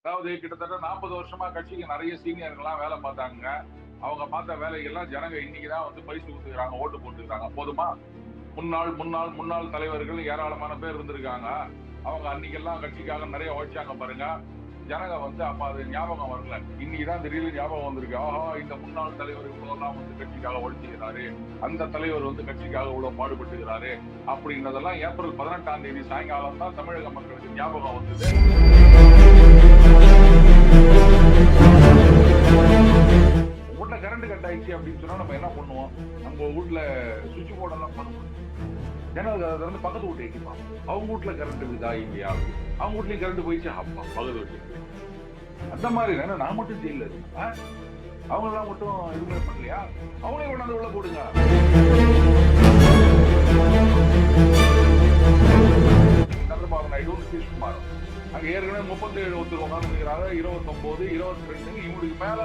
அதாவது கிட்டத்தட்ட 40 வருஷமா கட்சிக்கு நிறைய சீனியர்கள்லாம் வேலை பார்த்தாங்க. அவங்க பார்த்த வேலைகள்லாம் ஜனங்க இன்னைக்குதான் வந்து பரிசு கொடுத்துக்கிறாங்க, ஓட்டு போட்டுக்கிறாங்க. போதுமா? முன்னாள் முன்னாள் முன்னாள் தலைவர்கள் ஏராளமான பேர் இருந்திருக்காங்க. அவங்க அன்னைக்கெல்லாம் கட்சிக்காக நிறைய உழைச்சாங்க பாருங்க. ஜனங்க வந்து அப்ப அது ஞாபகம் வரல. இன்னைக்குதான் திடீர்னு ஞாபகம் வந்திருக்கு. ஆஹா, இந்த முன்னாள் தலைவர் இவ்வளவுதான் வந்து கட்சிக்காக உழைச்சுக்கிறாரு, அந்த தலைவர் வந்து கட்சிக்காக இவ்வளவு பாடுபட்டுகிறாரு அப்படின்றதெல்லாம் ஏப்ரல் 18ஆம் தேதி சாயங்காலம் தான் தமிழக மக்களுக்கு ஞாபகம் வந்தது. வீட்டுல கரண்ட் கட் ஆயிடுச்சு அப்படின்னு சொன்னா நம்ம என்ன பண்ணுவோம்? நம்ம வீட்டுல சுவிட்ச் போர்ட் எல்லாம் பண்ணுவோம். ஜனல் திறந்து பக்கத்து வீட்டு எட்டிப்பான். அவங்க வீட்டுல கரண்ட் இருக்குதா இல்லையா? அவங்க வீட்லயும் கரண்ட் போயிடுச்சு, அப்பா பக்கத்து வீட்டுல. அந்த மாதிரி தானே நான் மட்டும் ஜெயில இருக்கேன். அவங்க எல்லாம் மட்டும் எதுவுமே பண்ணலையா? அவங்களே கொண்டாந்து உள்ள போடுங்க. சந்திரபாபு நாயுடு நிதிஷ்குமார் அங்க ஏற்கனவே 37 ஒருத்தர் உட்காந்துருக்கிறாங்க. 29, 22 இவங்களுக்கு மேல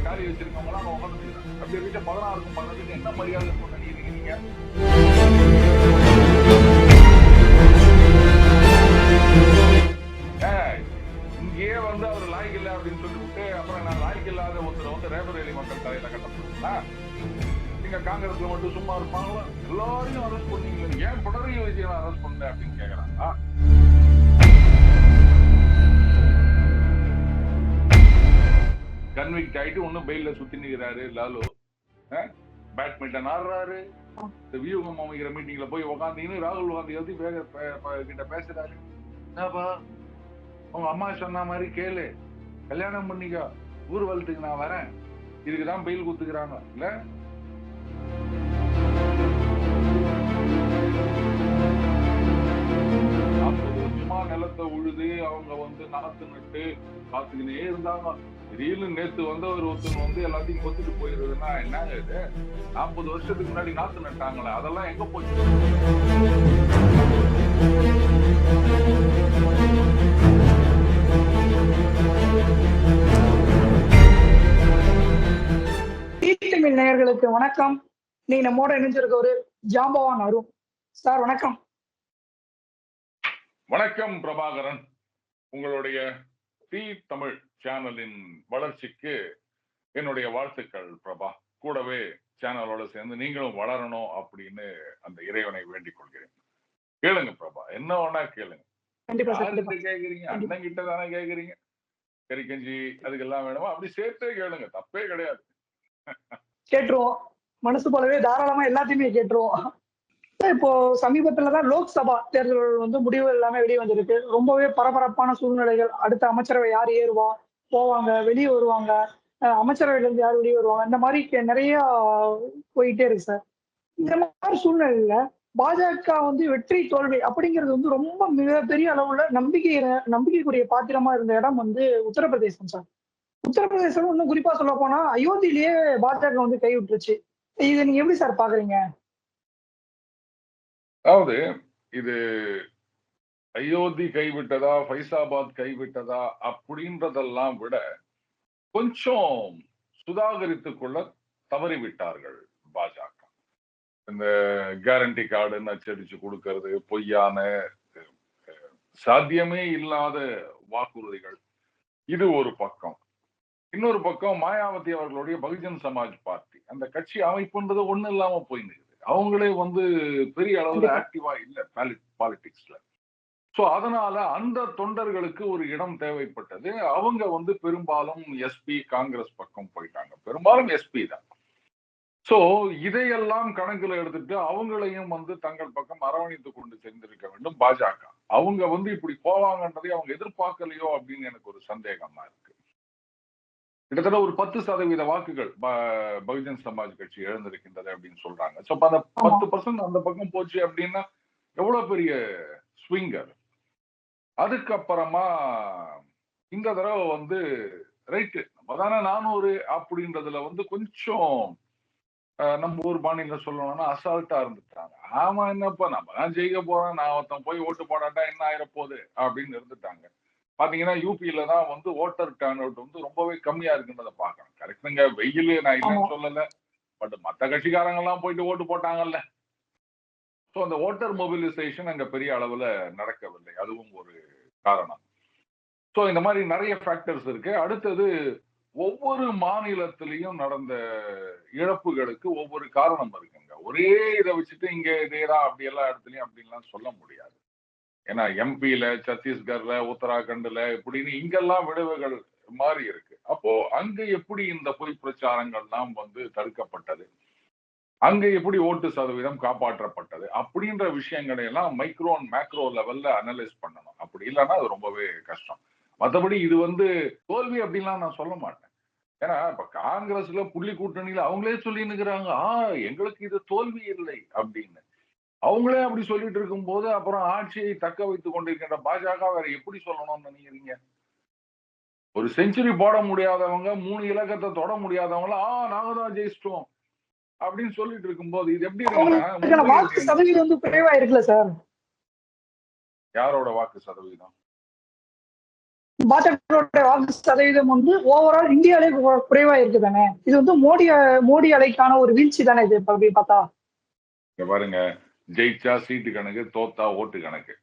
காலி வச்சிருக்கவங்க எல்லாம் உட்காந்துருக்காங்க. அப்படி இருக்க 16க்கும் 12க்கும் என்ன மரியாதை நினைக்கிறீங்க நீங்க? இங்கேயே வந்து அவர் லாய்க்கு இல்லை அப்படின்னு சொல்லிவிட்டு அப்புறம் நான் லாய்க்கு இல்லாத ஒருத்தர் வந்து ரேபரேலி மக்கள் தலையில கட்டப்படுங்களா? நீங்க காங்கிரஸ்ல மட்டும் சும்மா இருப்பாங்களா? எல்லாரையும் அரெஸ்ட் பண்ணீங்க, ஏன் பினராயி விஜயன் அரெஸ்ட் பண்ணல அப்படின்னு கேக்குறாங்க. கன்விக்ட் ஆயிட்டு ஒன்னும் பெயில சுத்தி நிக்கிறாரு லாலு. பேட்மிண்டன் ஆடுறாரு. இந்த வியூகம் அமைக்கிற மீட்டிங்ல போய் உக்காந்தீங்கன்னு ராகுல் காந்தி கிட்ட பேசுறாரு. என்னப்பா உங்க அம்மா சொன்ன மாதிரி கேளு, கல்யாணம் பண்ணிக்க, ஊர்வலத்துக்கு நான் வரேன், இதுக்குதான் பெயில் குத்துக்கிறாங்க இல்ல? நிலத்தை உழுது அவங்க வந்து நாத்து நட்டு காத்துக்கினே இருந்தாங்க. திடீர்னு நேத்து வந்து ஒருத்தன் வந்து எல்லாத்தையும் கொத்துட்டு போயிருதுன்னா என்னங்க இது? 40 வருஷத்துக்கு முன்னாடி நாத்து நட்டாங்களே, அதெல்லாம் எங்க போச்சு? நேயர்களுக்கு வணக்கம். நீ நம்மோட இணைஞ்சிருக்க ஒரு ஜாம்பவான் அருண் சார். வணக்கம். வணக்கம் பிரபாகரன். உங்களுடைய தி தமிழ் சேனலின் வளர்ச்சிக்கு என்னுடைய வாழ்த்துக்கள் பிரபா. கூடவே சேனலோட சேர்ந்து நீங்களும் வளரணும் அப்படின்னு அந்த இறைவனை வேண்டிக் கொள்கிறேன். கேளுங்க பிரபா, என்ன வேணா கேளுங்க. கேக்குறீங்க, அண்ணன் கிட்ட தானே கேக்குறீங்க. கறி கஞ்சி அதுக்கெல்லாம் வேணுமா? அப்படி சேர்த்தே கேளுங்க, தப்பே கிடையாது. கேட்டுருவோம், மனசு போலவே தாராளமா எல்லாத்தையுமே கேட்டுருவோம். இப்போ சமீபத்துலதான் லோக்சபா தேர்தல் வந்து முடிவு எல்லாமே வெளியே வந்திருக்கு. ரொம்பவே பரபரப்பான சூழ்நிலைகள். அடுத்த அமைச்சரவை யார் ஏறுவா, போவாங்க, வெளியே வருவாங்க, அமைச்சரவையில இருந்து யார் வெளியே வருவாங்க, இந்த மாதிரி நிறைய போயிட்டே இருக்கு சார். இந்த மாதிரி சூழ்நிலையில பாஜக வந்து வெற்றி தோல்வி அப்படிங்கிறது வந்து ரொம்ப மிகப்பெரிய அளவுல நம்பிக்கைக்குரிய பாத்திரமா இருந்த இடம் வந்து உத்தரப்பிரதேசம் சார். உத்தரப்பிரதேசம் இன்னும் குறிப்பா சொல்ல போனா அயோத்தியிலேயே பாஜக வந்து கைவிட்டுருச்சு. இதை நீங்க எப்படி சார் பாக்குறீங்க? அதாவது இது அயோத்தி கைவிட்டதா, ஃபைசாபாத் கைவிட்டதா அப்படின்றதெல்லாம் விட கொஞ்சம் சுதாகரித்துக் கொள்ள தவறிவிட்டார்கள் பாஜக. இந்த கேரண்டி கார்டுன்னு அச்சடிச்சு கொடுக்கறது, பொய்யான சாத்தியமே இல்லாத வாக்குறுதிகள், இது ஒரு பக்கம். இன்னொரு பக்கம் மாயாவதி அவர்களுடைய பகுஜன் சமாஜ் பார்ட்டி, அந்த கட்சி அமைப்புன்றது ஒண்ணு இல்லாம போயிருக்கு. அவங்களே வந்து பெரிய அளவுல ஆக்டிவா இல்ல பாலிடிக்ஸ்ல. சோ அதனால அந்த தொண்டர்களுக்கு ஒரு இடம் தேவைப்பட்டது. அவங்க வந்து பெரும்பாலும் எஸ்பி காங்கிரஸ் பக்கம் போயிட்டாங்க. பெரும்பாலும் எஸ்பி தான். சோ இதையெல்லாம் கணக்குல எடுத்துட்டு அவங்களையும் வந்து தங்கள் பக்கம் அரவணைத்து கொண்டு சென்றிருக்க வேண்டும் பாஜக. அவங்க வந்து இப்படி போவாங்கன்றதை அவங்க எதிர்பார்க்கலையோ அப்படின்னு எனக்கு ஒரு சந்தேகமா இருக்கு. கிட்டத்தட்ட ஒரு 10% வாக்குகள் பகுஜன் சமாஜ் கட்சி எழுந்திருக்கின்றது அப்படின்னு சொல்றாங்க. சோ அந்த 10% அந்த பக்கம் போச்சு அப்படின்னா எவ்வளவு பெரிய ஸ்விங்கர். அதுக்கப்புறமா இந்த தடவை வந்து ரைட்டு அதான 400 அப்படின்றதுல வந்து கொஞ்சம் நம்ம ஊர் பாணியில சொல்லணும்னா அசால்ட்டா இருந்துட்டாங்க. ஆமா என்னப்பா நம்ம தான் ஜெயிக்க போறோம், நான் ஒருத்தன் போய் ஓட்டு போடாட்டா என்ன ஆயிர போகுது அப்படின்னு இருந்துட்டாங்க. பாத்தீங்கன்னா யூபியில தான் வந்து ஓட்டர் டர்ன் அவுட் வந்து ரொம்பவே கம்மியா இருக்குன்றத பாக்கணும். கரெக்டுங்க, வெயில் நான் இல்லைன்னு சொல்லல, பட் மத்த கட்சிக்காரங்க எல்லாம் போயிட்டு ஓட்டு போட்டாங்கல்ல. சோ அந்த ஓட்டர் மொபிலைசேஷன் அங்க பெரிய அளவுல நடக்கவில்லை, அதுவும் ஒரு காரணம். ஸோ இந்த மாதிரி நிறைய ஃபேக்டர்ஸ் இருக்கு. அடுத்தது ஒவ்வொரு மாநிலத்திலையும் நடந்த இழப்புகளுக்கு ஒவ்வொரு காரணம் இருக்குங்க. ஒரே இதை வச்சுட்டு இங்க இதேதான் அப்படி எல்லா இடத்துலயும் அப்படின்லாம் சொல்ல முடியாது. ஏன்னா எம்பியில, சத்தீஸ்கர்ல, உத்தராகண்ட்ல இப்படின்னு இங்கெல்லாம் விளைவுகள் மாறி இருக்கு. அப்போ அங்க எப்படி இந்த பொய் பிரச்சாரங்கள்லாம் வந்து தடுக்கப்பட்டது, அங்க எப்படி ஓட்டு சதவீதம் காப்பாற்றப்பட்டது அப்படின்ற விஷயங்களை எல்லாம் மைக்ரோ அண்ட் மேக்ரோ லெவல்ல அனலைஸ் பண்ணணும். அப்படி இல்லைன்னா அது ரொம்பவே கஷ்டம். மற்றபடி இது வந்து தோல்வி அப்படின்லாம் நான் சொல்ல மாட்டேன். ஏன்னா இப்ப காங்கிரஸ்ல புள்ளி கூட்டணியில அவங்களே சொல்லின்னு இருக்கிறாங்க, எங்களுக்கு இது தோல்வி இல்லை அப்படின்னு. அவங்களே அப்படி சொல்லிட்டு இருக்கும்போது அப்புறம் ஆட்சியை தக்க வைத்துக் கொண்டிருக்கின்ற பாஜக வேற எப்படி சொல்லணும்னு நினைக்கிறீங்க? ஒரு செஞ்சுரி போட முடியாதவங்க, 3 இலக்கத்தை தொட முடியாதவங்கள நாங்க தான் ஜெயிச்சிட்டோம் அப்படின்னு சொல்லிட்டு இருக்கும்போது இது எப்படி இருக்குன்னா அவங்களுக்கான வாக்கு சதவீதம் வந்து குறைவா இருக்குல்ல சார்? யாரோட வாக்கு சதவீதம்? பாஜக வாக்கு சதவீதம் வந்து ஓவரால் இந்தியாவிலே குறைவா இருக்கு தானே. இது வந்து மோடி அலைக்கான ஒரு வீழ்ச்சி தானே இது அப்படி பார்த்தா. இங்க பாருங்க, ஜெயிச்சா சீட்டு கணக்கு, தோத்தா ஓட்டு கணக்கு.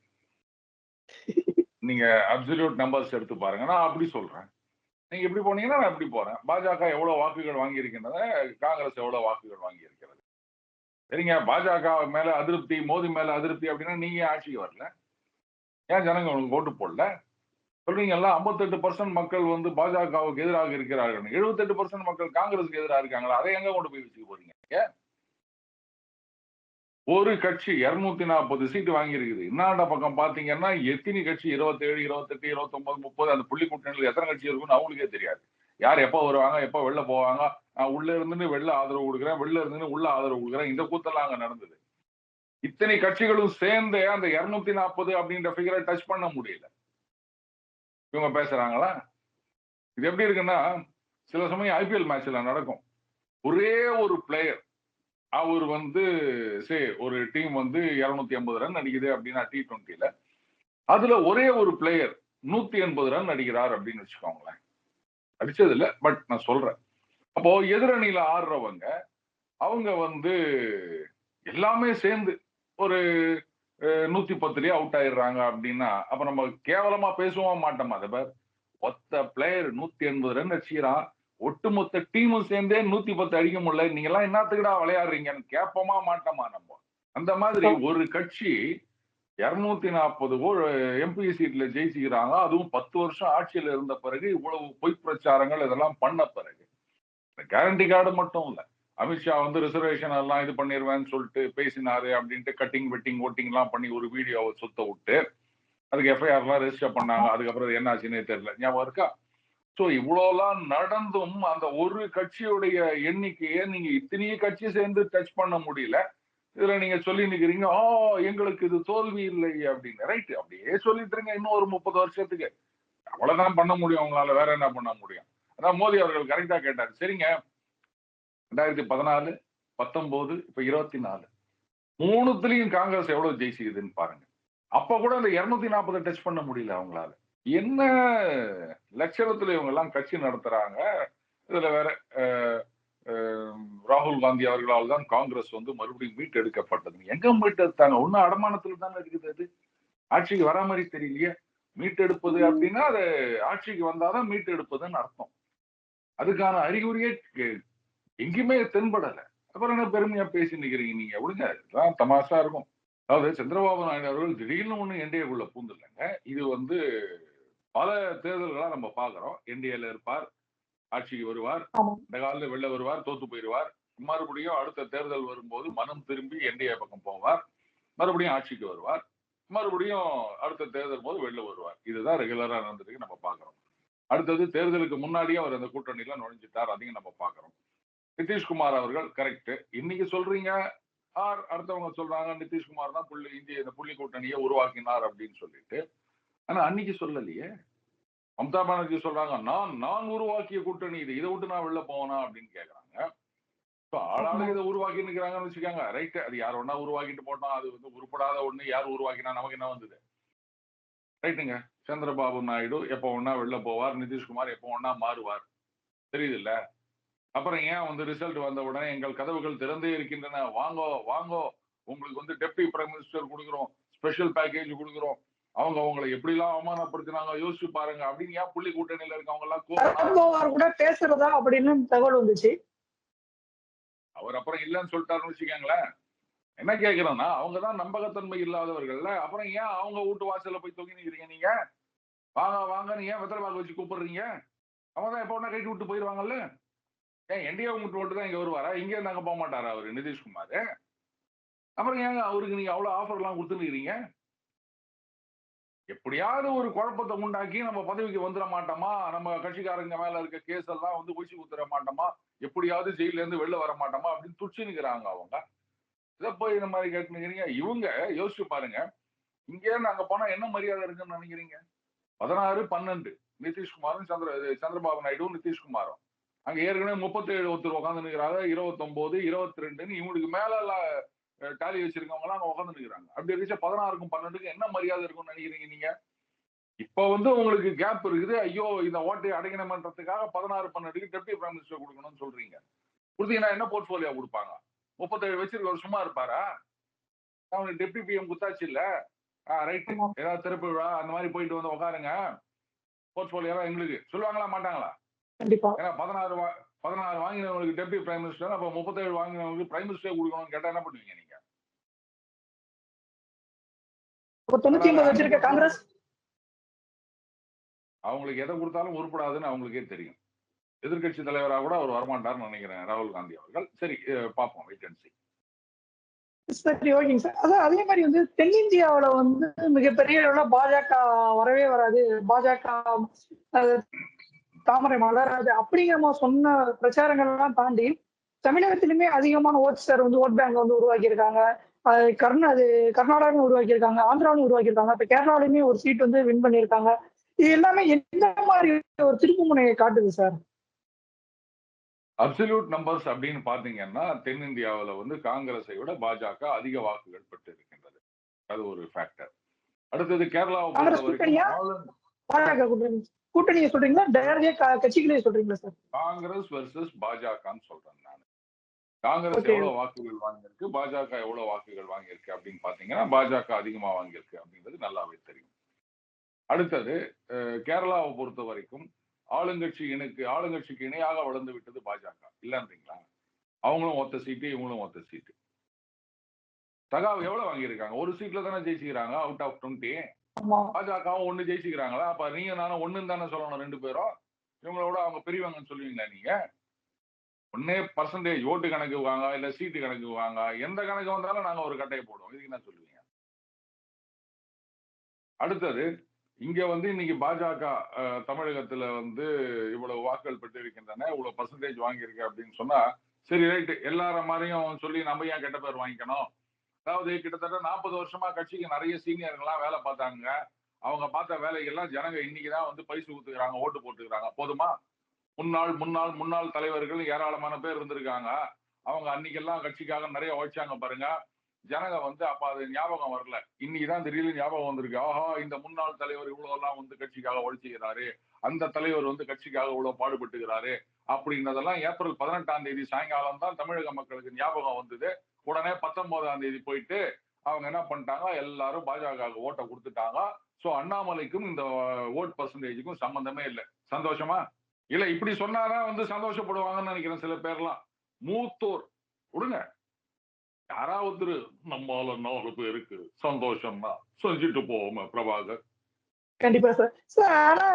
நீங்க அப்சல்யூட் நம்பர்ஸ் எடுத்து பாருங்க. நான் அப்படி சொல்றேன். நீங்க இப்படி போனீங்கன்னா நான் எப்படி போறேன். பாஜக எவ்வளவு வாக்குகள் வாங்கி இருக்கின்றன, காங்கிரஸ் எவ்வளவு வாக்குகள் வாங்கி இருக்கிறது. சரிங்க, பாஜக மேல அதிருப்தி, மோடி மேல அதிருப்தி அப்படின்னா நீங்க ஆட்சிக்கு வரல, ஏன் ஜனங்க உங்களுக்கு ஓட்டு போடல? சொல்றீங்கல்ல 58% மக்கள் வந்து பாஜகவுக்கு எதிராக இருக்கிறார்கள், 78% மக்கள் காங்கிரஸுக்கு எதிராக இருக்காங்களா? அதை எங்க கொண்டு போய் வச்சுக்க போறீங்க? ஒரு கட்சி 240 சீட்டு வாங்கி இருக்குது. இன்னாண்ட பக்கம் பாத்தீங்கன்னா எத்தனை கட்சி 27, 28, 29, 30 அந்த புள்ளி கூட்டணியில் எத்தனை கட்சி இருக்குன்னு அவங்களுக்கே தெரியாது. யார் எப்ப வருவாங்க, எப்ப வெளில போவாங்க, நான் உள்ள இருந்துன்னு வெளில ஆதரவு கொடுக்குறேன், வெளில இருந்துன்னு உள்ள ஆதரவு கொடுக்குறேன், இந்த கூத்தெல்லாம் அங்க நடந்தது. இத்தனை கட்சிகளும் சேர்ந்து அந்த 240 அப்படின்ற ஃபிகரை டச் பண்ண முடியல. இவங்க பேசுறாங்களா? இது எப்படி இருக்குன்னா, சில சமயம் ஐபிஎல் மேட்ச்ல நடக்கும். ஒரே ஒரு பிளேயர் அவர் வந்து ஒரு டீம் வந்து 280 ரன் அடிக்குது அப்படின்னா T20ல, அதுல ஒரே ஒரு பிளேயர் 180 ரன் அடிக்கிறார் அப்படின்னு வச்சுக்கோங்களேன். அடிச்சது இல்ல, பட் நான் சொல்றேன். அப்போ எதிரணியில ஆடுறவங்க அவங்க வந்து எல்லாமே சேர்ந்து ஒரு 110லயே அவுட் ஆயிடுறாங்க அப்படின்னா அப்ப நம்ம கேவலமா பேசுவோம் மாட்டோமா? அதை ஒத்த பிளேயர் 180 ரன் அடிச்சுக்கிறான், ஒட்டுமொத்த டீமும் சேர்ந்தே 110 அடிக்க முடியல, நீங்க எல்லாம் என்னத்துக்குடா விளையாடுறீங்கன்னு கேட்போமா மாட்டோமா நம்ம? அந்த மாதிரி ஒரு கட்சி 240 எம்பி சீட்ல ஜெயிச்சுக்கிறாங்க, அதுவும் 10 வருஷம் ஆட்சியில இருந்த பிறகு இவ்வளவு பொய் பிரச்சாரங்கள் இதெல்லாம் பண்ண பிறகு. கேரண்டி கார்டு மட்டும் இல்ல, அமித்ஷா வந்து ரிசர்வேஷன் எல்லாம் இது பண்ணிடுவேன்னு சொல்லிட்டு பேசினாரு அப்படின்ட்டு கட்டிங் வெட்டிங் ஓட்டிங் எல்லாம் பண்ணி ஒரு வீடியோவை சுத்த விட்டு அதுக்கு எஃப்ஐஆர் எல்லாம் ரெஜிஸ்டர் பண்ணாங்க. அதுக்கப்புறம் என்ன ஆச்சுன்னே தெரியல, ஞாபகம் இருக்கா? சோ இவ்வளவுலாம் நடந்தும் அந்த ஒரு கட்சியுடைய எண்ணிக்கையை நீங்க இத்தனையே கட்சி சேர்ந்து டச் பண்ண முடியல. இதுல நீங்க சொல்லி நிக்கிறீங்க, எங்களுக்கு இது தோல்வி இல்லை அப்படின்னு. ரைட், அப்படியே சொல்லிட்டு இருங்க இன்னும் ஒரு 30 வருஷத்துக்கு. அவ்வளவுதான் பண்ண முடியும் உங்களால, வேற என்ன பண்ண முடியும்? அதான் மோடி அவர்கள் கரெக்டா கேட்டாரு. சரிங்க, 2014, 19, இப்ப 24 மூணுத்துலயும் காங்கிரஸ் எவ்வளவு ஜெயிச்சுக்குதுன்னு பாருங்க. அப்ப கூட அந்த 240 டச் பண்ண முடியல அவங்களால. என்ன லட்சணத்துல இவங்க எல்லாம் கட்சி நடத்துறாங்க. இதுல வேற ராகுல் காந்தி அவர்களால் தான் காங்கிரஸ் வந்து மறுபடியும் மீட்டு எடுக்கப்பட்டது. எங்க மீட்டு எடுத்தாங்க? ஒன்னும் அடமானத்துல தானே இருக்குது. அது ஆட்சிக்கு வரா மாதிரி தெரியலையே. மீட்டு எடுப்பது அப்படின்னா அது ஆட்சிக்கு வந்தாதான் மீட்டு எடுப்பதுன்னு அர்த்தம். அதுக்கான அறிகுறியே எங்கேயுமே தென்படல. அப்புறம் என்ன பெருமையா பேசி நிக்கிறீங்க நீங்க? விடுங்க, இதுதான் தமாஷா இருக்கும். அதாவது சந்திரபாபு நாயுடு அவர்கள் திடீர்னு ஒண்ணு என்டிஏக்குள்ள பூந்துடலங்க. இது வந்து பல தேர்தல்களா நம்ம பாக்குறோம். என்டிஏல இருப்பார், ஆட்சிக்கு வருவார், இந்த காலில் வெளில வருவார், தோத்து போயிடுவார், மறுபடியும் அடுத்த தேர்தல் வரும்போது மனம் திரும்பி என்டிஏ பக்கம் போவார், மறுபடியும் ஆட்சிக்கு வருவார், மறுபடியும் அடுத்த தேர்தல் போது வெளில வருவார். இதுதான் ரெகுலரா நடந்துருக்கு, நம்ம பாக்குறோம். அடுத்தது தேர்தலுக்கு முன்னாடியே அவர் அந்த கூட்டணியில நுழைஞ்சிட்டார், அதையும் நம்ம பாக்குறோம். நிதிஷ்குமார் அவர்கள் கரெக்ட், இன்னைக்கு சொல்றீங்க, அடுத்தவங்க சொல்றாங்க நிதிஷ்குமார் தான் இந்த புள்ளி கூட்டணியை உருவாக்கினார் அப்படின்னு சொல்லிட்டு. ஆனா அன்னைக்கு சொல்லலையே. மம்தா பானர்ஜி சொல்றாங்க, நான் உருவாக்கிய கூட்டணி இது, இதை விட்டு நான் வெளில போவேனா அப்படின்னு கேக்குறாங்க. ஆளாளுக்கு இதை உருவாக்கி நிக்கிறாங்கன்னு வச்சுக்காங்க. ரைட், அது யார் ஒன்னா உருவாக்கிட்டு போட்டோம், அது வந்து உருப்படாத ஒண்ணு, யார் உருவாக்கினா நமக்கு என்ன வந்தது? ரைட்டுங்க. சந்திரபாபு நாயுடு எப்ப ஒன்னா வெளில போவார், நிதிஷ்குமார் எப்ப ஒன்னா மாறுவார், தெரியுது இல்ல? அப்புறம் ஏன் வந்து ரிசல்ட் வந்த உடனே எங்கள் கதவுகள் திறந்தே இருக்கின்றன, வாங்கோ வாங்கோ, உங்களுக்கு வந்து டெப்டி பிரைம் மினிஸ்டர் கொடுக்குறோம், ஸ்பெஷல் பேக்கேஜ் கொடுக்குறோம், அவங்க அவங்களை எப்படி எல்லாம் அவமானப்படுத்தினாங்க யோசிச்சு பாருங்க அப்படின்னு ஏன் புள்ளி கூட்டணியில இருக்கவங்க எல்லாம் சரத்பவார் கூட பேசுறதா அப்படின்னு தகவல் வந்துச்சு. அவர் அப்புறம் இல்லைன்னு சொல்லிட்டாருன்னு வச்சுக்கோங்களேன். என்ன கேட்கிறோம்னா அவங்கதான் நம்பகத்தன்மை இல்லாதவர்கள்ல, அப்புறம் ஏன் அவங்க வீட்டு வாசல்ல போய் தொங்கி நிக்கிறீங்க நீங்க? வாங்க வாங்கன்னு ஏன் வெத்தலை பாக்கு வச்சு கூப்பிடுறீங்க? அவங்க தான் எப்ப ஒண்ணா கட்டி விட்டு போயிருவாங்கல்ல. ஏன் என்டிஏ உங்க ஓட்டு தான் இங்க வருவாரா? இங்க இருந்து அங்க போக மாட்டாரா அவரு நிதிஷ்குமார்? அப்புறம் ஏங்க அவருக்கு நீங்க அவ்வளவு ஆஃபர் எல்லாம் கொடுத்துருக்கீங்க? எப்படியாவது ஒரு குழப்பத்தை உண்டாக்கி நம்ம பதவிக்கு வந்துட மாட்டோமா, நம்ம கட்சிக்காரங்க மேல இருக்க கேஸ் எல்லாம் வந்து ஊசி குத்துற மாட்டோமா, எப்படியாவது ஜெயில இருந்து வெளில வர மாட்டோமா அப்படின்னு துடிச்சு நிக்கிறாங்க அவங்க. இதை போய் இந்த மாதிரி கேட்டுக்கிறீங்க. இவங்க யோசிச்சு பாருங்க, இங்க இருந்து அங்க போனா என்ன மரியாதை இருக்குன்னு நினைக்கிறீங்க? 16-12 நிதிஷ்குமாரும் சந்திரபாபு நாயுடு நிதிஷ்குமாரும் அங்க ஏற்கனவே 37 ஒருத்தர் உட்காந்து நிற்கிறாங்க, 29 22 இவங்களுக்கு மேல டாலி வச்சிருக்கவங்க எல்லாம் அங்க உட்காந்து நிற்கிறாங்க. அப்படி இருந்துச்சு 16-12 என்ன மரியாதை இருக்கும்னு நினைக்கிறீங்க நீங்க? இப்ப வந்து உங்களுக்கு கேப் இருக்குது. ஐயோ இந்த ஓட்டை அடைக்கணும்ன்றதுக்காக 16-12 டெப்டி பிரைம் மினிஸ்டர் கொடுக்கணும்னு சொல்றீங்க. கொடுத்தீங்கன்னா என்ன போர்ட்போலியோ கொடுப்பாங்க? 37 வச்சிருக்க சும்மா இருப்பாரா? அவனுக்கு டெப்டி பிஎம் குத்தாச்சு இல்ல. ரைட், ஏதாவது திறப்பு விழா அந்த மாதிரி போயிட்டு வந்து உட்காருங்க, போர்ட்போலியோ எங்களுக்கு சொல்லுவாங்களா மாட்டாங்களா? கண்டிப்பா. ஏன்னா 16 வாங்கினவங்களுக்கு டெப்டி பிரைம் மினிஸ்டர், அப்ப 37 வாங்கினவங்களுக்கு பிரைம் மினிஸ்டர் கொடுக்கணும்னு கேட்டா என்ன பண்ணுவீங்க நீங்க? 99 வச்சிருக்க காங்கிரஸ் அவங்களுக்கு எதை கொடுத்தாலும் உருப்படாதுன்னு அவங்களுக்கே தெரியும். எதிர்கட்சி தலைவராக கூட அவர் வரமாட்டார்னு நினைக்கிறேன் ராகுல் காந்தி அவர்கள். சரி, பார்ப்போம், வெயிட் அண்ட் சீ. சரி, ஓகேங்க சார். அதான் அதே மாதிரி வந்து தென்னிந்தியாவுல வந்து மிகப்பெரிய அளவுல பாஜக வரவே வராது, பாஜக தாமரை மலராது அப்படிங்கிற மாதிரி சொன்ன பிரச்சாரங்கள் எல்லாம் தாண்டி தமிழகத்திலுமே அதிகமான ஓட் சார் வந்து ஓட் பேங்க் வந்து உருவாக்கி இருக்காங்க. அது கர்நாடகாவும் உருவாக்கி இருக்காங்க, ஆந்திராவிலும் உருவாக்கி இருக்காங்க, இப்ப கேரளாவிலுமே ஒரு சீட் வந்து வின் பண்ணியிருக்காங்க. இது எல்லாமே எந்த மாதிரி ஒரு திருப்பு முனையை காட்டுது சார்? அப்சல்யூட் நம்பர்ஸ் அப்படின்னு பாத்தீங்கன்னா தென்னிந்தியாவில் வந்து காங்கிரஸை விட பாஜக அதிக வாக்குகள் பெற்று இருக்கின்றது. அது ஒரு ஃபேக்டர். அடுத்தது கேரளாவை பொறுத்த வரைக்கும் கூட்டணியை சொல்றீங்களா, டைரக்டா கட்சிகளே சொல்றீங்களா சார்? காங்கிரஸ் வெர்சஸ் பாஜகன்னு சொல்றேன் நான். காங்கிரஸ் எவ்வளவு வாக்குகள் வாங்கியிருக்கு, பாஜக எவ்வளவு வாக்குகள் வாங்கியிருக்கு அப்படின்னு பாத்தீங்கன்னா பாஜக அதிகமா வாங்கியிருக்கு அப்படின்றது நல்லாவே தெரியும். அடுத்தது கேரளாவை பொறுத்த வரைக்கும் ஆளுங்கட்சிக்கு இணையாக வளர்ந்து விட்டது பாஜக இல்லன்றீங்களா? அவங்களும் ஒத்த சீட்டு, இவங்களும் ஒத்த சீட்டு. சகாவ் எவ்வளவு வாங்கியிருக்காங்க? ஒரு சீட்ல தானே ஜெயிச்சுக்கிறாங்க அவுட் ஆஃப் 20. பாஜகவும் 1 ஜெயிச்சுக்கிறாங்களா? அப்ப நீங்க நானும் 1 தானே சொல்லணும் 2 பேரும். இவங்களோட அவங்க பெரியவங்கன்னு சொல்லுவீங்களா நீங்க? 1% ஓட்டு கணக்கு வாங்க, இல்ல சீட்டு கணக்கு வாங்க, எந்த கணக்கு வந்தாலும் நாங்க ஒரு கட்டையை போடுவோம். இதுக்கு என்ன சொல்லுவீங்க? அடுத்தது இங்க வந்து இன்னைக்கு பாஜக தமிழகத்துல வந்து இவ்வளவு வாக்குகள் பெற்றிருக்கின்றன, இவ்வளவு பர்சன்டேஜ் வாங்கியிருக்கு அப்படின்னு சொன்னா சரி ரைட்டு, எல்லார மாதிரியும் சொல்லி நம்ம ஏன் கெட்ட பேர் வாங்கிக்கணும்? அதாவது கிட்டத்தட்ட 40 வருஷமா கட்சிக்கு நிறைய சீனியர்கள்லாம் வேலை பார்த்தாங்க. அவங்க பார்த்த வேலைகள்லாம் ஜனங்க இன்னைக்குதான் வந்து பரிசு கொடுத்துக்கிறாங்க, ஓட்டு போட்டுக்கிறாங்க. போதுமா? முன்னாள் முன்னாள் முன்னாள் தலைவர்கள் ஏராளமான பேர் இருந்திருக்காங்க. அவங்க அன்னைக்கெல்லாம் கட்சிக்காக நிறைய உழைச்சாங்க பாருங்க. ஜனங்க வந்து அப்ப அது ஞாபகம் வரல. இன்னைக்குதான் திடீர்னு ஞாபகம் வந்திருக்கு. ஆஹா, இந்த முன்னாள் தலைவர் இவ்வளவு எல்லாம் வந்து கட்சிக்காக உழைச்சுக்கிறாரு, அந்த தலைவர் வந்து கட்சிக்காக இவ்வளவு பாடுபட்டுக்கிறாரு அப்படின்றதெல்லாம் ஏப்ரல் 18ஆம் தேதி சாயங்காலம் தான் தமிழக மக்களுக்கு ஞாபகம் வந்தது. உடனே 19ஆம் தேதி போயிட்டு அவங்க என்ன பண்ணிட்டாங்க, எல்லாரும் பாஜக ஓட்டை கொடுத்துட்டாங்க. சோ அண்ணாமலைக்கும் இந்த ஓட் பர்சன்டேஜுக்கும் சம்பந்தமே இல்லை. சந்தோஷமா? இல்ல இப்படி சொன்னாதான் வந்து சந்தோஷப்படுவாங்கன்னு நினைக்கிறேன் சில பேர்லாம். மூத்தோர் விடுங்க, யாராவது நம்மால 4 பேருக்கு சந்தோஷம்னா செஞ்சுட்டு போவோம் பிரபாகர். கண்டிப்பா சார். சார் ஆனா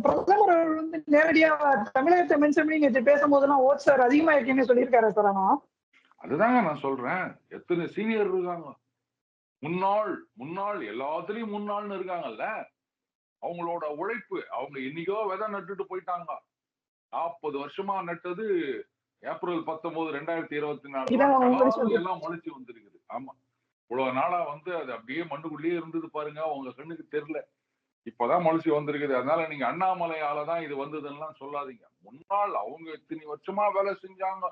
பிரதமர் வந்து நேரடியா தமிழகத்தை மென்ஷன் பண்ணி நேற்று பேசும்போதெல்லாம் ஓட் சார் அதிகமா இருக்குன்னு சொல்லியிருக்காரு சார். ஆனா அதுதாங்க நான் சொல்றேன், எத்தனை சீனியர் இருக்காங்க, முன்னாள் எல்லாத்துலயும் முன்னாள்னு இருக்காங்கல்ல. அவங்களோட உழைப்பு, அவங்க இன்னைக்கோ விதை நட்டுட்டு போயிட்டாங்க. 40 வருஷமா நட்டது ஏப்ரல் 19 2024 எல்லாம் முளைச்சு வந்திருக்குது. ஆமா, இவ்வளவு நாளா வந்து அது அப்படியே மண்ணுக்குள்ளேயே இருந்தது பாருங்க, உங்க கண்ணுக்கு தெரியல, இப்பதான் முளைச்சு வந்திருக்குது. அதனால நீங்க அண்ணாமலையாலதான் இது வந்ததுன்னா சொல்லாதீங்க. முன்னாள் அவங்க இத்தனை வருஷமா வேலை செஞ்சாங்க,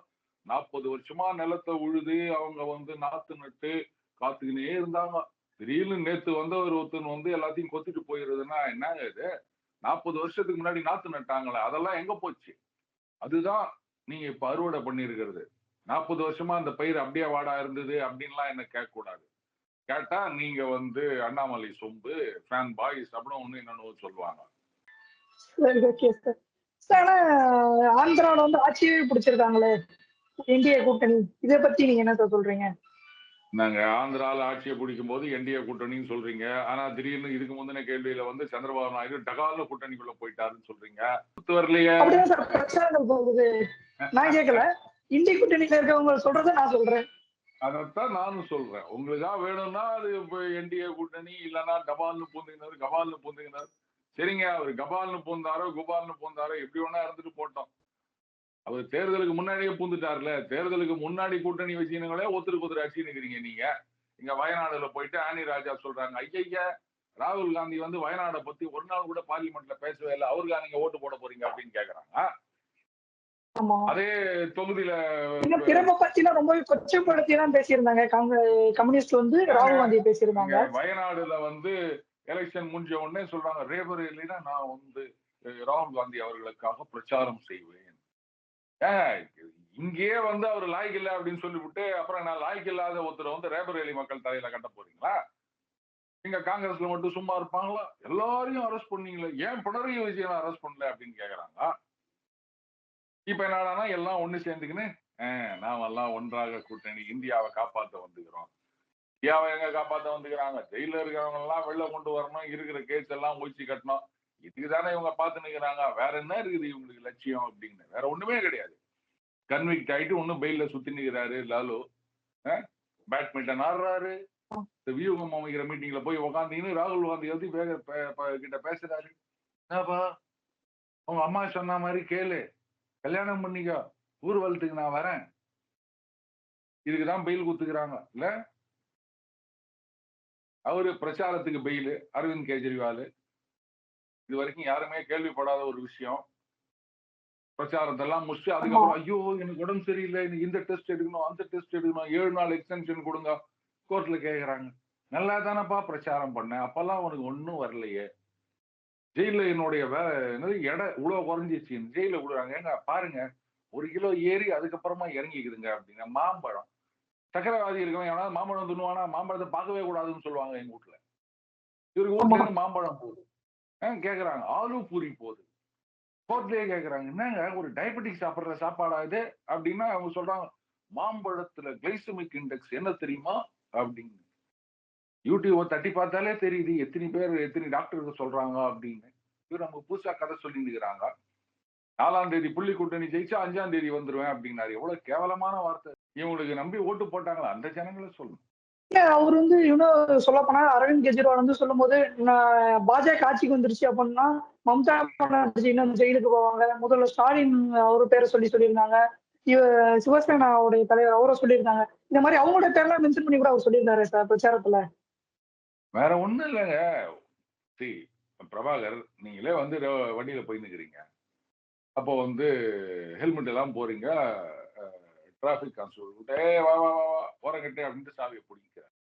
40 வருஷமா நிலத்தை உழுது அவங்க வந்து நாத்து நட்டு காத்துக்கினே இருந்தாங்க. திடீர்னு நேத்து வந்து ஒருத்தன் வந்து எல்லாத்தையும் கொத்திட்டு போயிருதுன்னா என்னங்க இது? 40 வருஷத்துக்கு முன்னாடி நாத்து நட்டாங்களே, அதெல்லாம் எங்க போச்சு? அதுதான் நீங்க இப்ப அறுவடை பண்ணிருக்கிறது. 40 வருஷமா அந்த பயிர் அப்படியே வாடா இருந்தது அப்படின்லாம் என்ன கேட்க கூடாது. கேட்டா நீங்க வந்து அண்ணாமலை சொம்பு ஃபேன் பாய்ஸ் அப்படின்னு ஒண்ணு என்னன்னு சொல்லுவாங்க. சரி, ஓகே சார். சார், ஆனா ஆந்திரால வந்து ஆட்சியே பிடிச்சிருக்காங்களே என்டிஏ கூட்டணி. இதை பத்தி நீங்க என்ன சார் சொல்றீங்க? நாங்க ஆந்திரால ஆட்சியை பிடிக்கும் போது என்டிஏ கூட்டணின்னு சொல்றீங்க. ஆனா திடீர்னு இதுக்கு முந்தின கேள்வியில வந்து சந்திரபாபு நாயுடு டகால்னு கூட்டணிக்குள்ள போயிட்டாருன்னு சொல்றீங்க. ஒத்து வரலையே. அப்படிதான் சார் பிரச்சாரங்கள் போகுது. நான் கேட்கல, இந்திய கூட்டணியில இருக்கவங்க சொல்றதை நான் சொல்றேன். அதைத்தான் நானும் சொல்றேன். உங்களுக்கா வேணும்னா அது என்டிஏ கூட்டணி, இல்லைன்னா கபால்னு பூந்துங்கினார். சரிங்க, அவர் கபால்னு பூந்தாரோ குபால்னு பூந்தாரோ எப்படி வேணா இருந்துட்டு போட்டோம். அவர் தேர்தலுக்கு முன்னாடியே பூந்துட்டார்ல. தேர்தலுக்கு முன்னாடி கூட்டணி வச்சுங்களே ஒருத்தருக்கு ஒருத்தர் அடிச்சுன்னு இருக்கிறீங்க நீங்க. இங்க வயநாடுல போயிட்டு ஆனி ராஜா சொல்றாங்க, ஐயா ராகுல் காந்தி வந்து வயநாடை பத்தி ஒரு நாள் கூட பார்லிமெண்ட்ல பேசவே இல்லை, அவருக்கா நீங்க ஓட்டு போட போறீங்க அப்படின்னு கேக்குறாங்க. ஆமா, அதே தொகுதியில இன்னும் பிறப்பை பத்தி எல்லாம் ரொம்பவே கொச்சப்படுத்தி எல்லாம் பேசியிருந்தாங்க. கம்யூனிஸ்ட் வந்து ராகுல் காந்தியை இங்க பேசியிருந்தாங்க. வயநாடுல வந்து எலெக்ஷன் முடிஞ்ச உடனே சொல்றாங்க, ரேபரேலினா நான் வந்து ராகுல் காந்தி அவர்களுக்காக பிரச்சாரம் செய்வேன். இங்கேயே வந்து அவர் லாய்க்கு இல்லை அப்படின்னு சொல்லிவிட்டு அப்புறம் நான் லாய்க்கு இல்லாத ஒருத்தர் வந்து ரேபரேலி மக்கள் தலையில கட்ட போறீங்களா? நீங்க காங்கிரஸ்ல மட்டும் சும்மா இருப்பாங்களா? எல்லாரையும் அரெஸ்ட் பண்ணீங்களே, ஏன் பினராயி விஜயனை அரெஸ்ட் பண்ணல அப்படின்னு கேக்குறாங்க. இப்ப என்னடானா எல்லாம் ஒண்ணு சேர்ந்துக்கின்னு நாம எல்லாம் ஒன்றாக கூட்டணி இந்தியாவை காப்பாற்ற வந்துக்கிறோம். இந்தியாவை எங்க காப்பாற்ற வந்துக்கிறாங்க? ஜெயில இருக்கிறவங்க எல்லாம் வெளில கொண்டு வரணும், இருக்கிற கேஸ் எல்லாம் ஒழிச்சு கட்டணும். இதுக்குதானே இவங்க பார்த்து நிக்கிறாங்க. வேற என்ன இருக்குது இவங்களுக்கு லட்சியம் அப்படின்னு? வேற ஒண்ணுமே கிடையாது. கன்விக்ட் ஆயிட்டு ஒன்னும் பெயில சுத்தி நிக்கிறாரு லாலு. பேட்மிண்டன் ஆடுறாரு. வியூகம் அமைக்கிற மீட்டிங்ல போய் உக்காந்தீங்கன்னு ராகுல் காந்தி வந்து கிட்ட பேசுறாரு. என்னப்பா உங்க அம்மா சொன்ன மாதிரி கேளு, கல்யாணம் பண்ணிக்கோ, ஊர்வலத்துக்கு நான் வரேன். இதுக்குதான் பெயில் குத்துக்கிறாங்க இல்ல? அவரு பிரச்சாரத்துக்கு பெயில். அரவிந்த் கெஜ்ரிவால் இது வரைக்கும் யாருமே கேள்விப்படாத ஒரு விஷயம். பிரச்சாரத்தெல்லாம் முடிச்சு அதுக்கப்புறம் ஐயோ எனக்கு உடம்பு சரியில்லை, எனக்கு இந்த டெஸ்ட் எடுக்கணும், அந்த டெஸ்ட் எடுக்கணும், 7 நாள் எக்ஸ்டென்ஷன் கொடுங்க கோர்ட்ல கேக்குறாங்க. நல்லா தானப்பா பிரச்சாரம் பண்ணேன், அப்பெல்லாம் உனக்கு ஒன்னும் வரலையே. ஜெயில என்னுடைய எடை இவ்வளவு குறைஞ்சிச்சு, ஜெயில விடுறாங்க. ஏங்க பாருங்க, 1 கிலோ ஏறி அதுக்கப்புறமா இறங்கிக்குதுங்க அப்படிங்க. மாம்பழம் சக்கரவாதி இருக்கவன் எவனாவது மாம்பழம் தின்னுவானா? மாம்பழத்தை பார்க்கவே கூடாதுன்னு சொல்லுவாங்க எங்க வீட்டுல. இவருக்கு வீட்டுல இருந்து மாம்பழம் போகுது. கேக்குறாங்க. ஆலு பூரி போகுது. கோர்ட்லயே கேக்குறாங்க, என்னங்க ஒரு டயபெட்டிக் சாப்பிடுற சாப்பாடா இது அப்படின்னா அவங்க சொல்றாங்க, மாம்பழத்துல கிளைசமிக் இண்டெக்ஸ் என்ன தெரியுமா அப்படின்னு. யூடியூப் தட்டி பார்த்தாலே தெரியுது எத்தனை டாக்டருக்கு சொல்றாங்க அப்படின்னு. இவர் நம்ம புதுசா கதை சொல்லிட்டு இருக்கிறாங்க. 4ஆம் தேதி புள்ளி கூட்டணி ஜெயிச்சா 5ஆம் தேதி வந்துருவேன் அப்படின்னாரு. எவ்வளவு கேவலமான வார்த்தை. இவங்களுக்கு நம்பி ஓட்டு போட்டாங்களா அந்த ஜனங்களை சொல்லணும். அவர் வந்து இன்னும் சொல்ல போனா அரவிந்த் கெஜ்ரிவால் வந்து சொல்லும் போது பாஜக ஆட்சிக்கு வந்துருச்சு அப்படின்னா மம்தா பானர்ஜி இன்னும் ஜெயிலுக்கு போவாங்க. முதல்ல ஸ்டாலின் அவரு பேரை சொல்லியிருந்தாங்க. இவ சிவசேனாவுடைய தலைவர் அவரை சொல்லியிருந்தாங்க. இந்த மாதிரி அவங்களோட பேர்லாம் மென்ஷன் பண்ணி கூட அவர் சொல்லியிருந்தாரு சார் பிரச்சாரத்துல. வேற ஒண்ணும் இல்லைங்க. பிரபாகர், நீங்களே வந்து வண்டியில போய் நிக்கிறீங்க. அப்போ வந்து ஹெல்மெட் எல்லாம் போறீங்க. டிராபிக் கான்ஸ்டபிள் வா வா வா வா ஓரங்கட்டு அப்படின்ட்டு சாவியை பிடிக்கிறார்.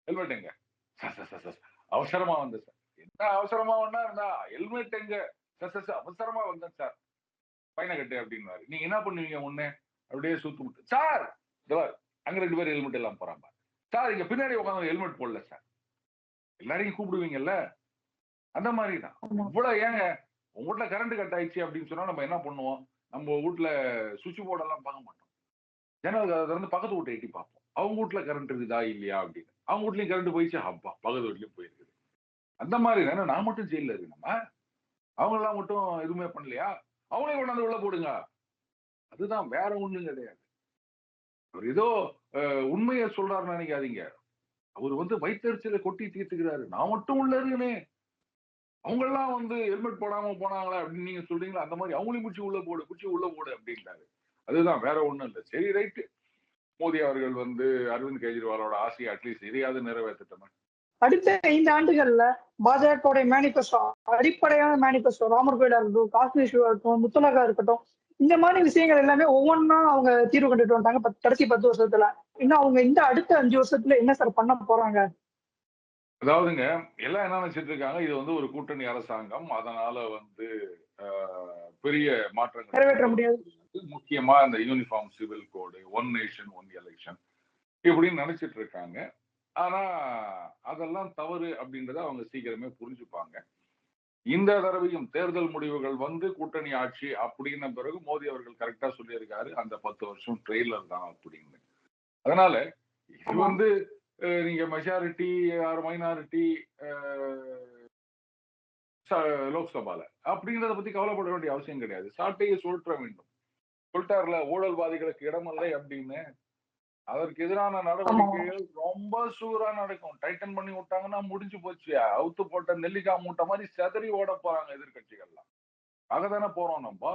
ஹெல்மெட் எங்க? சார் சார் சார் சார் அவசரமா வந்தேன் சார். என்ன அவசரமா ஒன்னா இருந்தா ஹெல்மெட் எங்க? சார் சார் சார் அவசரமா வந்தேன் சார், பையனை கட்டு அப்படின்னாரு. நீங்க என்ன பண்ணுவீங்க? ஒண்ணு அப்படியே சுத்து முட்டு சார், அங்க 2 பேர் ஹெல்மெட் எல்லாம் போறாங்க சார், இங்க பின்னாடி உட்காந்து ஹெல்மெட் போடல சார், எல்லாரையும் கூப்பிடுவீங்கல்ல? அந்த மாதிரிதான். இவ்வளவு ஏங்க உங்க வீட்டுல கரண்ட் கட் ஆயிடுச்சு அப்படின்னு சொன்னா நம்ம என்ன பண்ணுவோம்? நம்ம வீட்டுல சுவிட்ச் போர்டு எல்லாம் பார்க்க மாட்டோம். ஜன்னல் திறந்து பக்கத்து வீட்டை எட்டி பார்ப்போம். அவங்க வீட்டுல கரண்ட் இருக்குதா இல்லையா அப்படின்னு. அவங்க வீட்லயும் கரண்ட் போயிடுச்சு, அப்பா பக்கத்து வீட்லயும் போயிருக்குது. அந்த மாதிரி தானே நான் மட்டும் ஜெயில இருக்கு. நம்ம அவங்க எல்லாம் மட்டும் எதுவுமே பண்ணலையா? அவங்களே கொண்டாந்து உள்ள போடுங்க. அதுதான், வேற ஒண்ணும் கிடையாது. அவர் ஏதோ உண்மையை சொல்றாருன்னு நினைக்காதீங்க. அவர் வந்து வயிற்றுச்சலை கொட்டி தீர்த்துக்கிறாரு. நான் மட்டும் உள்ள இருக்கனே, அவங்க எல்லாம் வந்து ஹெல்மெட் போடாம போனாங்களா அப்படின்னு நீங்க சொல்றீங்களா? அந்த மாதிரி அவங்களையும் குச்சி உள்ள போடு அப்படின்ட்டாரு. அதுதான், வேற ஒண்ணும் இல்லை. சரி ரைட்டு. மோடி அவர்கள் வந்து அரவிந்த் கெஜ்ரிவாலோட ஆசையை அட்லீஸ்ட் இதையாவது நிறைவேற்றட்டுமே. அடுத்த 5 ஆண்டுகள்ல பாஜக மேனிபெஸ்டோ, அடிப்படையான மேனிபெஸ்டோ, ராமர் கோயிலா இருக்கட்டும், காஷ்மீர் இஷ்யூவா இருக்கட்டும், முத்தலாகா இருக்கட்டும், இந்த மாதிரி விஷயங்கள் எல்லாமே ஒவ்வொன்றா அவங்க தீர்வு கண்டுட்டு வந்தாங்க கடைசி 10 வருஷத்துல. இன்னும் அவங்க இந்த அடுத்த 5 வருஷத்துல என்ன சார் பண்ண போறாங்க? அதாவதுங்க, எல்லாம் என்ன நினைச்சிட்டு இருக்காங்க, இது வந்து ஒரு கூட்டணி அரசாங்கம், அதனால வந்து பெரிய மாற்றங்கள் நிறைவேற்ற முடியாது. முக்கியமா இந்த யூனிஃபார்ம் சிவில் கோடு, ஒன் நேஷன் ஒன் எலெக்ஷன் இப்படின்னு நினைச்சிட்டு இருக்காங்க. ஆனா அதெல்லாம் தவறு அப்படின்றத அவங்க சீக்கிரமே புரிஞ்சுப்பாங்க. இந்த தடவையும் தேர்தல் முடிவுகள் வந்து கூட்டணி ஆட்சி அப்படின்ன பிறகு மோடி அவர்கள் கரெக்டா சொல்லியிருக்காரு, அந்த 10 வருஷம் ட்ரெய்லர் தான் அப்படின்னு. அதனால இது ஆமா. வந்து நீங்க மெஜாரிட்டி ஆர் மைனாரிட்டி லோக்சபால அப்படின்றத பத்தி கவலைப்பட வேண்டிய அவசியம் கிடையாது. சாட்டையை சுழற்ற வேண்டும். சொல்லிட்டார்ல, ஊழல்வாதிகளுக்கு இடமில்லை அப்படின்னு. அதற்கு எதிரான ஆமா. நடவடிக்கைகள் ரொம்ப சூரா நடக்கும். டைட்டன் பண்ணி விட்டாங்கன்னா முடிஞ்சு போச்சு. அவுத்து போட்ட நெல்லிக்காய் மூட்டை மாதிரி சிதறி ஓட போறாங்க எதிர்க்கட்சிகள்லாம். அததானே போறோம் நம்ம.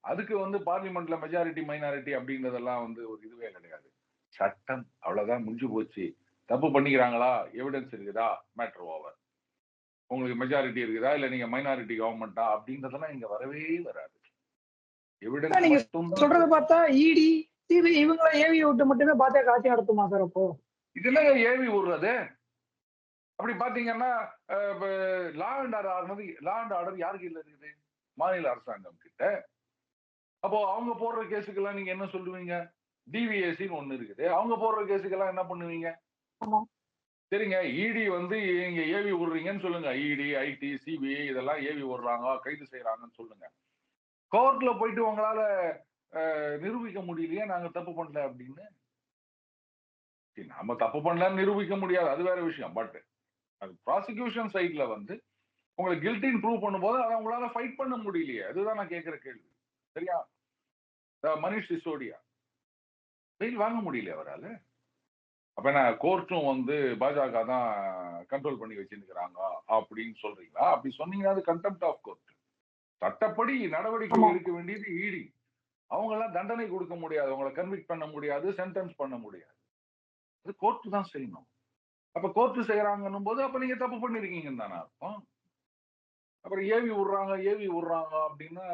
அதுக்கு வந்து பார்லிமெண்ட்ல மெஜாரிட்டி மைனாரிட்டி அப்படின்றதெல்லாம் வந்து ஒரு இதுவே கிடையாது. சட்டம் அவ்வளவுதான், முடிஞ்சு போச்சு. தப்பு பண்ணிக்கிறாங்களா, எவிடன்ஸ் இருக்குதா, மேட்டர் ஓவர். உங்களுக்கு மெஜாரிட்டி இருக்குதா, இல்ல நீங்க மைனாரிட்டி கவர்மெண்டா அப்படின்றதெல்லாம் இங்க வரவே வராது. எவிடன்ஸ் நீங்க மட்டும் தான் சொல்றத பேசும். பார்த்தா இடி, சிபிஐ இவங்கள ஏவி விட்டு மட்டுமே பாஜக ஆட்சி நடத்துமா சார் அப்போ? இதுல ஏவி விடுறது. அப்படி பாத்தீங்கன்னா லா அண்ட் ஆர்டர் யார் கையில இருக்குது? மாநில அரசாங்கம் கிட்ட. அப்போ அவங்க போடுற கேஸுக்கெல்லாம் நீங்க என்ன சொல்லுவீங்க? டிவிஎஸ்சின்னு ஒண்ணு இருக்குது. அவங்க போடுற கேஸுக்கெல்லாம் என்ன பண்ணுவீங்க? ஆமா. சரிங்க, இடி வந்து நீங்க ஏவி விடுறீங்கன்னு சொல்லுங்க. இடி, ஐடி, சிபிஐ இதெல்லாம் ஏவி விடுறாங்க, கைது செய்யறாங்கன்னு சொல்லுங்க. கோர்ட்ல போயிட்டு உங்களால நிரூபிக்க முடியலையே நாங்க தப்பு பண்ணல அப்படின்னு. சரி, நம்ம தப்பு பண்ணலன்னு நிரூபிக்க முடியாது, அது வேற விஷயம். பட் அது ப்ராசிக்யூஷன் சைட்ல வந்து உங்களை கில்ட்டின்னு ப்ரூவ் பண்ணும்போது அதை உங்களால ஃபைட் பண்ண முடியலையே. அதுதான் நான் கேட்கிற கேள்வி. சரியா? மனிஷ் சிசோடியா பெயில் வாங்க முடியல அவரால. அப்ப என்ன கோர்ட்டும் வந்து பாஜக தான் கண்ட்ரோல் பண்ணி வச்சிருக்கிறாங்க அப்படின்னு சொல்றீங்களா? அப்படி சொன்னீங்கன்னா அது கண்டெம்ட் ஆஃப் கோர்ட். சட்டப்படி நடவடிக்கை ஆமா. எடுக்க வேண்டியது இடி. அவங்க எல்லாம் தண்டனை கொடுக்க முடியாது, அவங்களை கன்விக்ட் பண்ண முடியாது, சென்டென்ஸ் பண்ண முடியாது. அது கோர்ட் தான் செய்யணும். அப்ப கோர்ட் செய்யறாங்கன்னும் போது அப்ப நீங்க தப்பு பண்ணிருக்கீங்கன்னு தானே அர்த்தம். அப்புறம் ஏவி விடுறாங்க அப்படின்னா,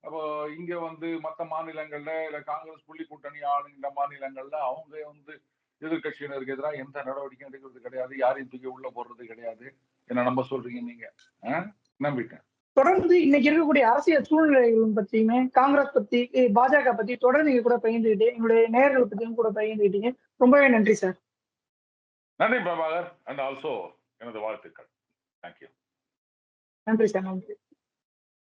அப்போ இங்க வந்து மத்த மாநிலங்கள்ல இல்ல காங்கிரஸ் புள்ளி கூட்டணி ஆளுகின்ற மாநிலங்கள்ல அவங்க வந்து எதிர்க்கட்சியினருக்கு எதிராக எந்த நடவடிக்கையும் எடுக்கிறது கிடையாது, யாரையும் தூக்கி உள்ள போடுறது கிடையாது. என்ன நம்ப சொல்றீங்க நீங்க? நம்பிட்டேன். தொடர்ந்து இன்னைக்கு இருக்கக்கூடிய அரசியல் சூழ்நிலைகள் பத்தியுமே, காங்கிரஸ் பத்தி, பாஜக பத்தி தொடர்ந்து நீங்க கூட பகிர்ந்துகிட்டு, எங்களுடைய நேயர்கள் பத்தியும் கூட பகிர்ந்துகிட்டீங்க. ரொம்பவே நன்றி சார். நன்றி பிரபாகர், அண்ட் ஆல்சோ எனது வாழ்த்துக்கள். தேங்க்யூ. நன்றி சார். நன்றி.